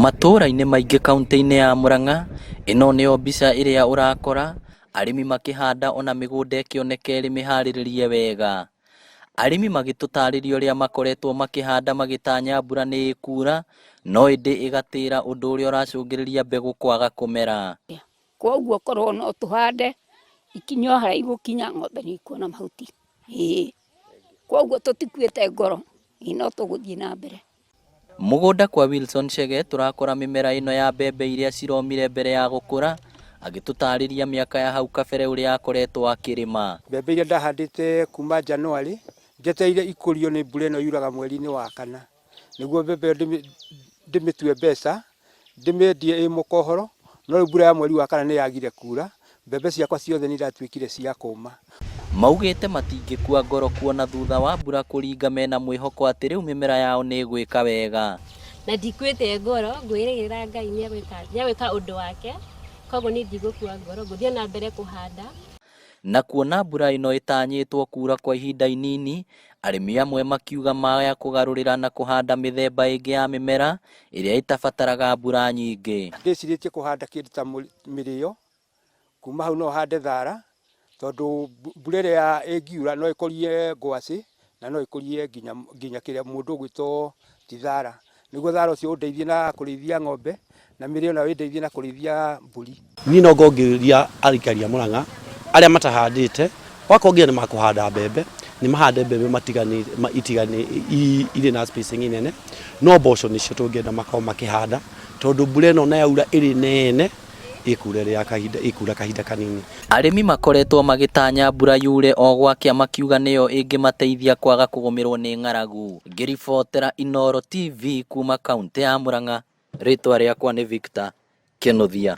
Matũra-inĩ maingĩ kaunti-inĩ ya Murang'a, ĩno nĩyo mbica ĩrĩa ũrakora arĩmi makĩhanda ona mĩgũnda ĩkĩoneka ĩrĩ mĩharĩrĩrie wega. Arĩmi magĩtũtarĩria ũrĩa makoretwo makĩhanda magĩtanya mbura nĩ ĩkura, no ĩndĩ ĩgatĩra, ũndũ ũrĩa ũracũngĩrĩria mbegũ kwaga kũmera. Koguo korwo no tũhande ikinya harĩa igũkinya ng'ombe nĩ ikuona mahuti. Koguo tũtikuĩte ngoro, no tũgũthiĩ na mbere. Mũgũnda kwa Wilson Chege tũrakora mĩmera ĩno ya mbembe iria ciromire mbere ya gũkũra, agĩtũtarĩria mĩaka ya hau kabere ũrĩa akoretwo akĩrĩma. Mbembe iria ndahandĩte kuma January, njetereire ikũrio nĩ mbura ĩno yuraga mweri-inĩ wa kana. Nĩguo mbembe ndĩmĩtue mbeca, ndĩmĩendie ĩ mũkohoro, no rĩu mbura ya mweri wa kana nĩ yagire kura, mbembe ciakwa ciothe nĩ iratuĩkire cia kũma. Maugĩte matingĩkua ngoro kuona thutha wa mbura kũringa, mena mwĩhoko atĩ rĩu mĩmera yao nĩ ĩgwĩka wega. Na ndikuĩte ngoro, ngwĩrĩgĩrĩra Ngai nĩegwĩka ũndũ wake, koguo nĩ ndigũkua ngoro, ngũthiĩ na mbere kũhanda. Na kuona mbura ĩno ĩtanyĩtwo kura kwa ihinda inini, arĩmi amwe makiuga maya kũgarũrĩra na kũhanda mĩthemba ĩngĩ ya mĩmera ĩrĩa ĩtabataraga mbura nyingĩ. Ndĩcirĩtie kũhanda kĩndũ ta mĩrĩo, kuma hau no hande thara, tondũ mbura ĩrĩa ĩngiura no ĩkũrie ngwacĩ na no ĩkũrie nginya kĩrĩa mũndũ ũgwĩtwo ti thara. Nĩguo thara ũcio ũndeithie na kũrĩithia ng'ombe, na mĩrĩo nayo ĩndeithie na kũrĩithia mbũri. Niĩ no ngongĩrĩria aikari a Murang'a arĩa matahandĩte, wakorwo nĩ makũhanda mbembe, nĩ mahande mbembe irĩ na spacing nene, no mboco nĩcio tũngĩenda makorwo makĩhanda, tondũ mbura ĩno na yaura ĩrĩ nene ĩkura kahinda kanini. Arĩmi makoretwo magĩtanya mbura yure o gwakĩa, makiuga nĩyo ĩngĩmateithia kwaga kũgũmĩrwo nĩ ng'aragu. Ngĩribotera Inooro TV kuma kaunti ya Murang'a, rĩtwa rĩakwa nĩ Victor Kĩnuthia.